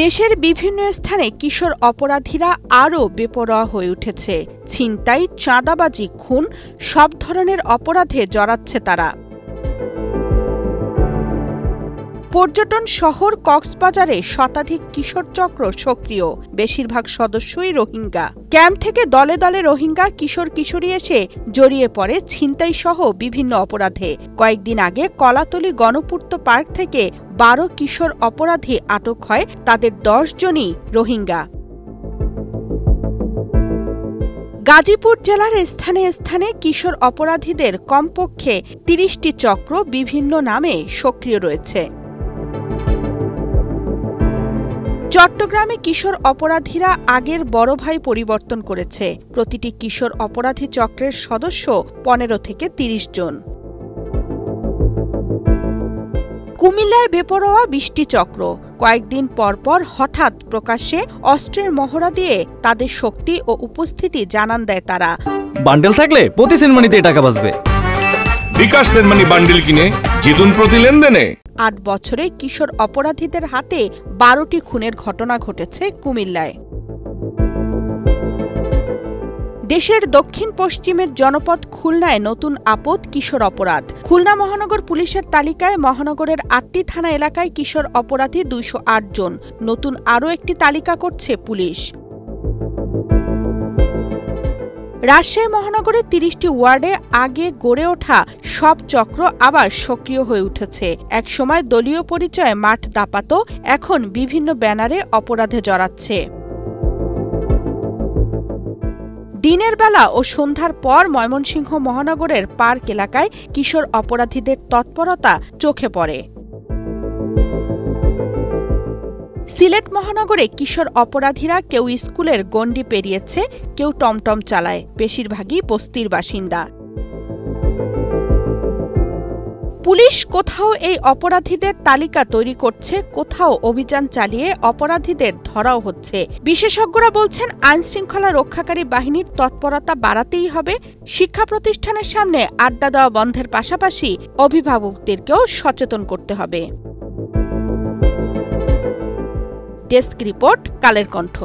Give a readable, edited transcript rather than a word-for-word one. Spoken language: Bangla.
দেশের বিভিন্ন স্থানে কিশোর অপরাধীরা আরও বেপরোয়া হয়ে উঠেছে। ছিনতাই, চাঁদাবাজি, খুন সব ধরনের অপরাধে জড়াচ্ছে তারা। পর্যটন শহর কক্সবাজারে শতাধিক কিশোর চক্র সক্রিয়, বেশিরভাগ সদস্যই রোহিঙ্গা। ক্যাম্প থেকে দলে দলে রোহিঙ্গা কিশোর কিশোরী এসে জড়িয়ে পড়ে ছিনতাই সহ বিভিন্ন অপরাধে। কয়েকদিন আগে কলাতলী গণপূর্ত পার্ক থেকে 12 কিশোর অপরাধী আটক হয়, তাদের 10 জনই রোহিঙ্গা। গাজীপুর জেলার স্থানে স্থানে কিশোর অপরাধীদের কমপক্ষে 30টি চক্র বিভিন্ন নামে সক্রিয় রয়েছে। চট্টগ্রামে কিশোর অপরাধীরা আগের বড় ভাই পরিবর্তন করেছে। প্রতিটি কিশোর অপরাধী চক্রের সদস্য 15 থেকে 30 জন। কুমিল্লায় বেপরোয়া 20টি চক্র। কয়েকদিন পরপর হঠাৎ প্রকাশ্যে অস্ত্রের মহড়া দিয়ে তাদের শক্তি ও উপস্থিতি জানান দেয় তারা। বান্ডেল থাকলে প্রতি সেনমানিতে টাকা বাঁচবে। বিকাশ সেনমানি বান্ডেল কিনে জিতুন প্রতি লেনদেনে। 8 বছরে কিশোর অপরাধীদের হাতে 12টি খুনের ঘটনা ঘটেছে কুমিল্লায়। দেশের দক্ষিণ পশ্চিমের জনপদ খুলনায় নতুন আপদ কিশোর অপরাধ। খুলনা মহানগর পুলিশের তালিকায় মহানগরের 8টি থানা এলাকায় কিশোর অপরাধী 208 জন। নতুন আরও একটি তালিকা করছে পুলিশ। রাজশাহী মহানগরের 30টি ওয়ার্ডে আগে গড়ে ওঠা সব চক্র আবার সক্রিয় হয়ে উঠেছে। একসময় দলীয় পরিচয়ে মাঠ দাপাতো, এখন বিভিন্ন ব্যানারে অপরাধে জড়াচ্ছে। দিনের বেলা ও সন্ধ্যার পর ময়মনসিংহ মহানগরের পার্ক এলাকায় কিশোর অপরাধীদের তৎপরতা চোখে পড়ে। সিলেট মহানগরে কিশোর অপরাধীরা কেউ স্কুলের গণ্ডি পেরিয়েছে, কেউ টমটম চালায়, বেশিরভাগই বস্তির বাসিন্দা। পুলিশ কোথাও এই অপরাধীদের তালিকা তৈরি করছে, কোথাও অভিযান চালিয়ে অপরাধীদের ধরাও হচ্ছে। বিশেষজ্ঞরা বলছেন, আইনশৃঙ্খলা রক্ষাকারী বাহিনীর তৎপরতা বাড়াতেই হবে। শিক্ষা প্রতিষ্ঠানের সামনে আড্ডা দেওয়া বন্ধের পাশাপাশি অভিভাবকদেরকেও সচেতন করতে হবে। Desk report, Kaler Kantho.